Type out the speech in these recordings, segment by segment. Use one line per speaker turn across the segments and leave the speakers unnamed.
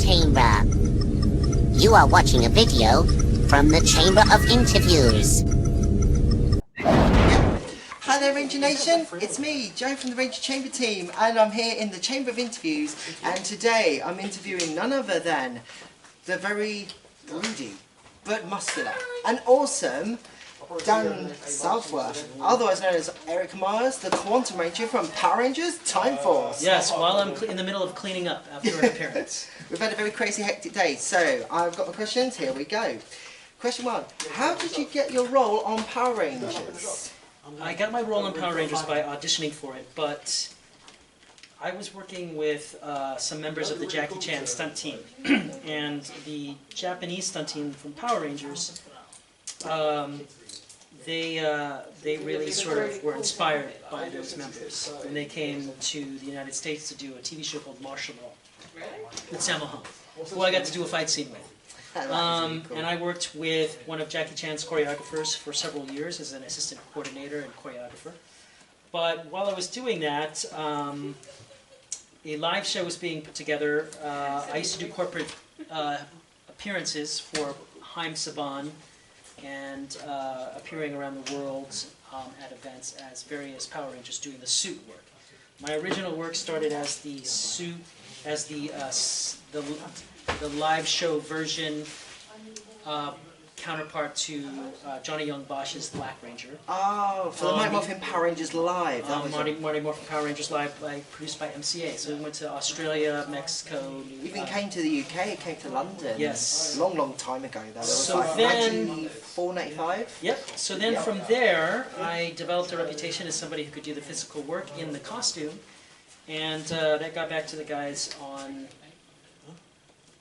chamber. You are watching a video from the Chamber of Interviews.
Hi there, Ranger Nation. It's me, Joe from the Ranger Chamber team, and I'm here in the Chamber of Interviews. And today I'm interviewing none other than the very broody, but muscular, and awesome Dan Southworth, otherwise known as Eric Myers, the Quantum Ranger from Power Rangers Time Force.
Yes, while I'm in the middle of cleaning up after an appearance.
We've had a very crazy, hectic day, so I've got my questions. Here we go. Question 1. How did you get your role on Power Rangers?
I got my role on Power Rangers by auditioning for it, but I was working with some members of the Jackie Chan stunt team, and the Japanese stunt team from Power Rangers, they really sort of were inspired by those members, and they came to the United States to do a TV show called Martial Law with Sammo Hung, who I got to do a fight scene with. And I worked with one of Jackie Chan's choreographers for several years as an assistant coordinator and choreographer. But while I was doing that, a live show was being put together. I used to do corporate appearances for Haim Saban and appearing around the world at events as various Power Rangers doing the suit work. My original work started as the suit, as the live show version counterpart to Johnny Young Bosch's Black Ranger.
Oh, for the Mighty Morphin Power Rangers Live.
Mighty Morphin Power Rangers Live, produced by MCA. So we went to Australia, Mexico.
Even came to the UK, it came to London.
Yes.
Long, long time ago though.
So
like
then,
94, 95?
Yep. So then from there, I developed a reputation as somebody who could do the physical work in the costume. And that got back to the guys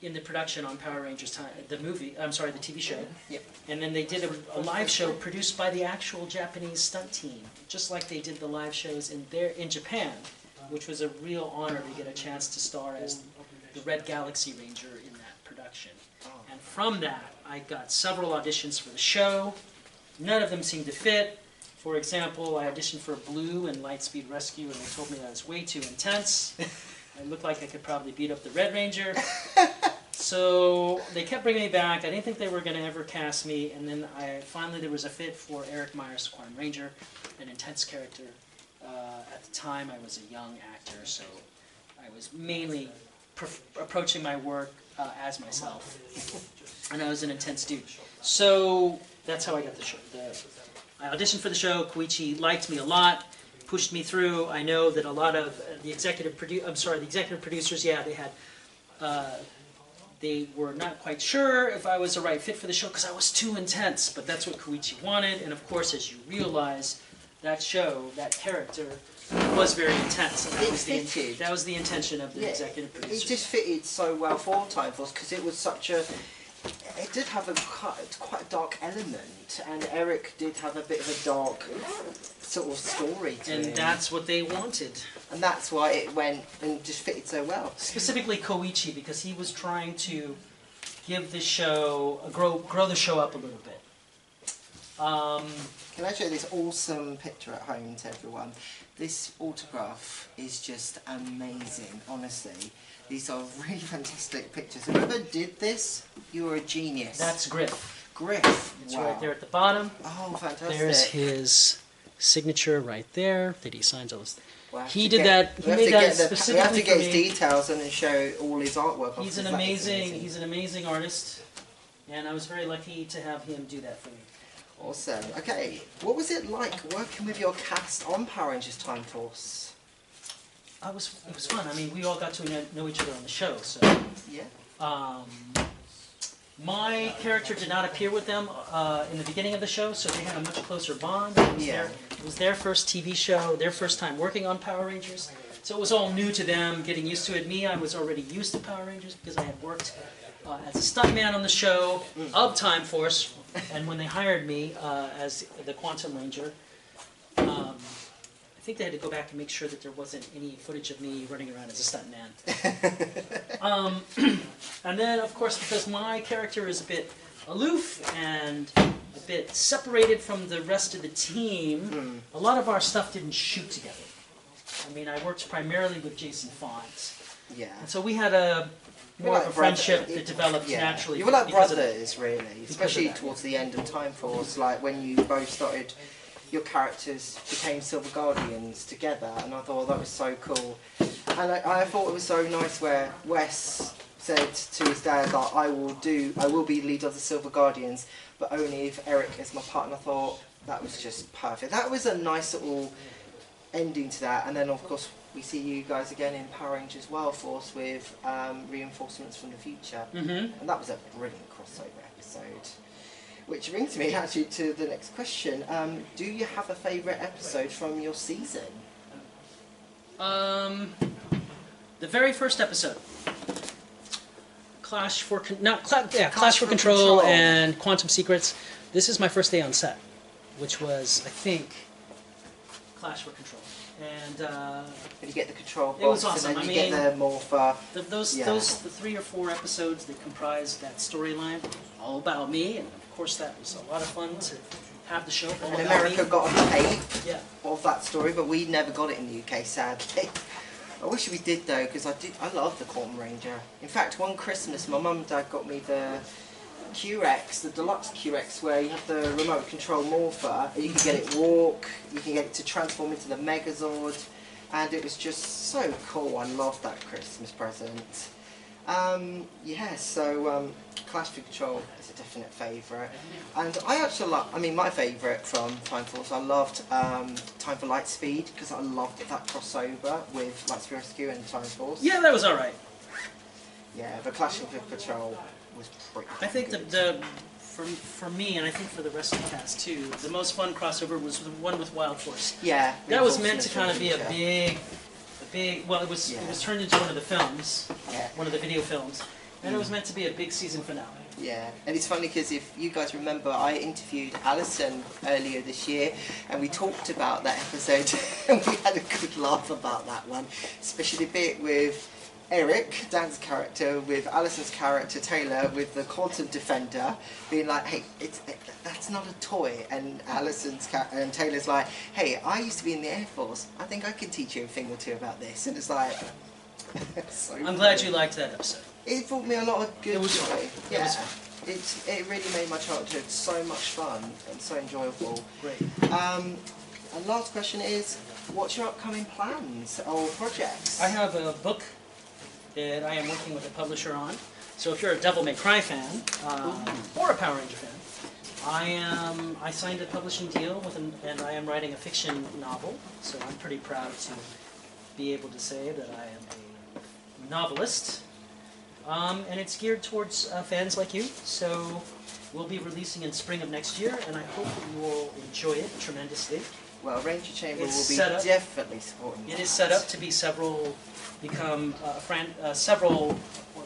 in the production on Power Rangers, the TV show.
Yep.
And then they did a live show produced by the actual Japanese stunt team, just like they did the live shows in Japan, which was a real honor to get a chance to star as the Red Galaxy Ranger in that production. And from that, I got several auditions for the show. None of them seemed to fit. For example, I auditioned for Blue and Lightspeed Rescue, and they told me that was way too intense. I looked like I could probably beat up the Red Ranger. So they kept bringing me back. I didn't think they were going to ever cast me, and then finally there was a fit for Eric Myers, the Quantum Ranger, an intense character. At the time, I was a young actor, so I was mainly approaching my work as myself, and I was an intense dude. So that's how I got the show. I auditioned for the show. Koichi liked me a lot, pushed me through. I know that a lot of the executive producers, yeah, they were not quite sure if I was the right fit for the show because I was too intense, but that's what Koichi wanted. And of course, as you realize, that show, that character, was very intense. And that was the intention of the executive producers.
It just fitted so well for Time Force because it was such a... It did have quite a dark element, and Eric did have a bit of a dark sort of story to him.
And that's what they wanted.
And that's why it went and just fitted so well.
Specifically Koichi, because he was trying to give the show, grow the show up a little bit.
Can I show this awesome picture at home to everyone? This autograph is just amazing, honestly. These are really fantastic pictures. Whoever did this, you were a genius.
That's Griff.
Griff.
It's right there at the bottom.
Oh, fantastic.
There's his signature right there that he signs all this. He
made
that specifically
we have to get
for
his
me.
details and then show all his artwork.
He's an amazing artist, and I was very lucky to have him do that for me.
Awesome. Okay, what was it like working with your cast on Power Rangers Time Force?
It was fun. I mean, we all got to know each other on the show, so.
Yeah.
My character did not appear with them in the beginning of the show, so they had a much closer bond. It was their first TV show, their first time working on Power Rangers. So it was all new to them, getting used to it. Me, I was already used to Power Rangers because I had worked as a stuntman on the show of Time Force, and when they hired me as the Quantum Ranger, I think they had to go back and make sure that there wasn't any footage of me running around as a stuntman. And then, of course, because my character is a bit aloof and a bit separated from the rest of the team, a lot of our stuff didn't shoot together. I mean, I worked primarily with Jason Fonz.
Yeah.
And so we had a more
like
of a
brother-
friendship that developed
yeah.
naturally.
You were like
because of-
brothers, really, especially
that,
towards the end of Time Force, like when you both started, your characters became Silver Guardians together, and I thought that was so cool. And I thought it was so nice where Wes said to his dad that I will be leader of the Silver Guardians, but only if Eric is my partner. I thought that was just perfect. That was a nice little ending to that, and then of course we see you guys again in Power Rangers Wild Force with reinforcements from the future, and that was a brilliant crossover episode. Which brings me actually to the next question. Do you have a favourite episode from your season?
The very first episode. Clash for Control and Quantum Secrets. This is my first day on set, which was, I think, Clash for Control. And
you get the control box,
it was awesome.
and then you get the morpher.
The 3 or 4 episodes that comprised that storyline, all about me, and of course that was a lot of fun to have the show.
And America got a tape
Yeah.
of that story, but we never got it in the UK, sadly. I wish we did though, because I love the Quantum Ranger. In fact, one Christmas, my mum and dad got me the QX, the deluxe QX, where you have the remote control morpher, and you can get it walk, you can get it to transform into the Megazord, and it was just so cool. I loved that Christmas present. Clash for Control is a definite favourite, and I actually my favourite from Time Force, I loved Time for Lightspeed, because I loved that crossover with Lightspeed Rescue and Time Force.
Yeah, that was alright.
Yeah, but Clash for Control was pretty
I think
good.
for me, and I think for the rest of the cast too, the most fun crossover was the one with Wild Force.
Yeah.
That was meant to kind of be a
Reinforcements
big. Well, it was turned into one of the films,
Yeah.
one of the video films, and it was meant to be a big season finale.
Yeah, and it's funny because if you guys remember, I interviewed Alison earlier this year, and we talked about that episode, and we had a good laugh about that one, especially the bit with Eric, Dan's character, with Alison's character Taylor, with the Quantum Defender, being like, "Hey, that's not a toy," and and Taylor's like, "Hey, I used to be in the Air Force. I think I can teach you a thing or two about this," and it's like, so
I'm glad you liked that episode.
It brought me a lot of good
It was
joy.
fun.
Yeah.
It was fun.
It really made my childhood so much fun and so enjoyable.
Great.
And last question is, what's your upcoming plans or projects?
I have a book that I am working with a publisher on. So if you're a Devil May Cry fan or a Power Ranger fan, I signed a publishing deal with and I am writing a fiction novel. So I'm pretty proud to be able to say that I am a novelist. And it's geared towards fans like you. So we'll be releasing in spring of next year, and I hope you will enjoy it tremendously.
Well, Ranger Chamber
It's
will be
set up-
definitely supporting
It is set up to be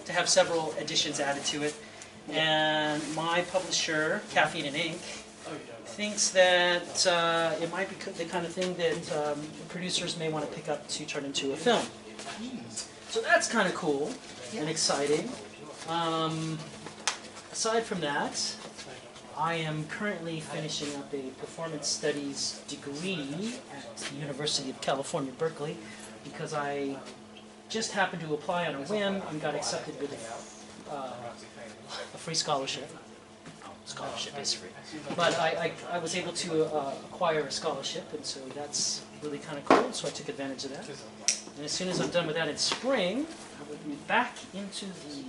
to have several editions added to it, and my publisher, Caffeine and Ink, thinks that it might be the kind of thing that producers may want to pick up to turn into a film. So that's kind of cool and exciting. Aside from that, I am currently finishing up a performance studies degree at the University of California, Berkeley, because I just happened to apply on a whim and got accepted with a free scholarship. Scholarship is free. But I was able to acquire a scholarship, and so that's really kind of cool, so I took advantage of that. And as soon as I'm done with that in spring, I will be back into the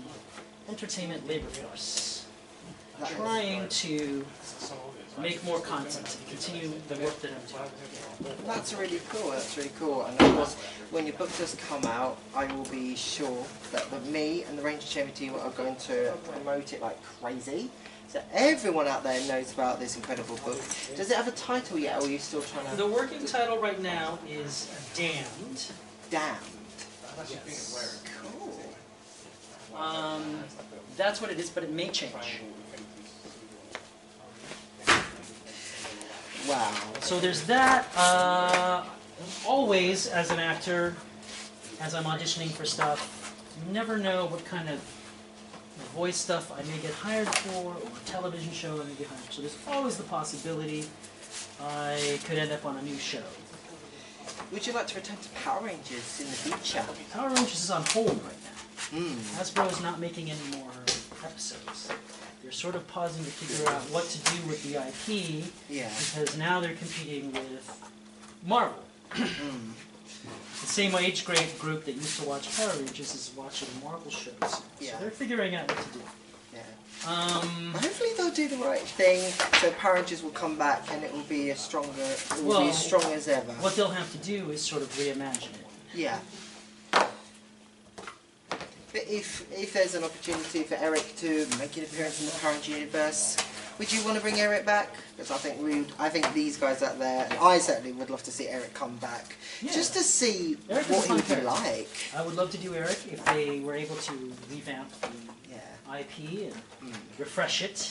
entertainment labor force, trying to make more content, to continue the work that I'm doing.
That's really cool, that's really cool. And of course, when your book does come out, I will be sure that me and the Ranger Chamber team are going to promote it like crazy. So everyone out there knows about this incredible book. Does it have a title yet, or are you still trying to...
The working title right now is Damned.
Damned.
Yes.
Cool.
That's what it is, but it may change.
Wow.
So there's that. Always, as an actor, as I'm auditioning for stuff, you never know what kind of voice stuff I may get hired for, or a television show I may get hired for. So there's always the possibility I could end up on a new show.
Would you like to return to Power Rangers in the future?
Power Rangers is on hold right now. Hasbro is not making any more episodes. They're sort of pausing to figure out what to do with the IP,
Yeah.
because now they're competing with Marvel. The same age grade group that used to watch Power Rangers is watching Marvel shows.
Yeah.
So they're figuring out what to do.
Yeah. Hopefully they'll do the right thing, so Power Rangers will come back and it will be as strong as ever.
What they'll have to do is sort of reimagine it.
Yeah. But if there's an opportunity for Eric to make an appearance in the Power Rangers universe, would you want to bring Eric back? Because I think these guys out there, and I certainly would love to see Eric come back,
Yeah.
just to see
Eric is
what
a
he
fun
would be
character.
like.
I would love to do Eric if they were able to revamp the
Yeah.
IP and refresh it.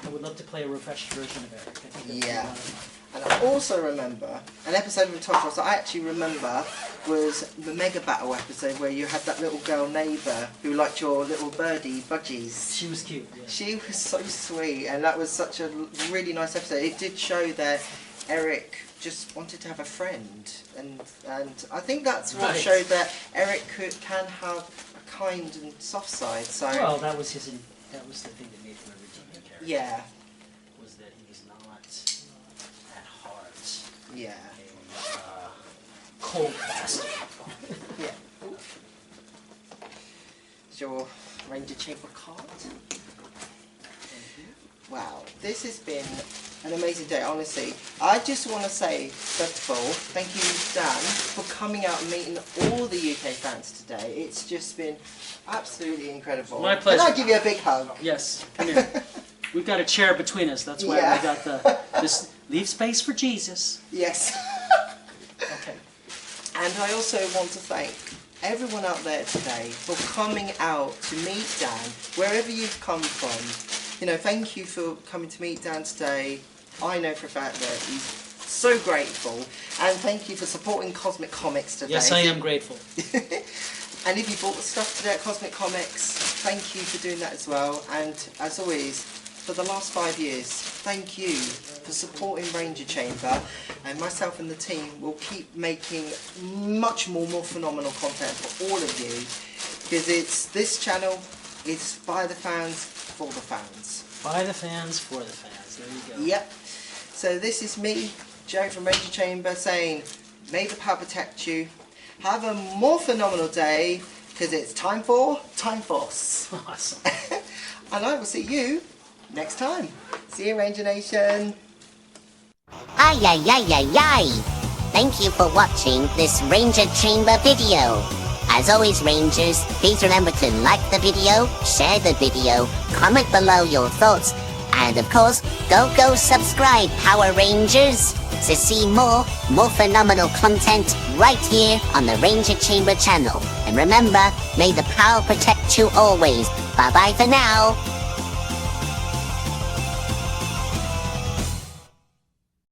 I would love to play a refreshed version of Eric. I think that would be a
Yeah.
lot of fun.
And I also remember an episode of the Top Shots that I actually remember was the Mega Battle episode where you had that little girl neighbour who liked your little birdie budgies.
She was cute. Yeah.
She was so sweet, and that was such a really nice episode. It did show that Eric just wanted to have a friend, and I think that's what
Right.
showed that Eric can have a kind and soft side. So
Well, that was the thing that made him a redeeming character.
yeah,
Was that he's not at heart
yeah,
a cold bastard.
yeah. Is your Ranger Chamber card? Wow, this has been an amazing day, honestly. I just want to say, first of all, thank you, Dan, for coming out and meeting all the UK fans today. It's just been absolutely incredible.
My pleasure.
Can I give you a big hug?
Yes, come here. We've got a chair between us. That's why
Yeah.
I got this. Leave space for Jesus.
Yes.
Okay.
And I also want to thank everyone out there today for coming out to meet Dan, wherever you've come from. You know, thank you for coming to meet Dan today. I know for a fact that he's so grateful. And thank you for supporting Cosmic Comics today.
Yes, I am grateful.
And if you bought the stuff today at Cosmic Comics, thank you for doing that as well. And as always, for the last 5 years, thank you for supporting Ranger Chamber. And myself and the team will keep making much more phenomenal content for all of you. Because this channel is by the fans, for the fans.
By the fans, for the fans. There you go.
Yep. So this is me, Joe from Ranger Chamber, saying, may the power protect you. Have a more phenomenal day, because it's time for Time Force.
Awesome.
And I will see you next time. See you, Ranger Nation.
Ay, ay, ay, ay, ay. Thank you for watching this Ranger Chamber video. As always, Rangers, please remember to like the video, share the video, comment below your thoughts, and of course, go subscribe, Power Rangers, to see more phenomenal content right here on the Ranger Chamber channel. And remember, may the power protect you always. Bye-bye for now.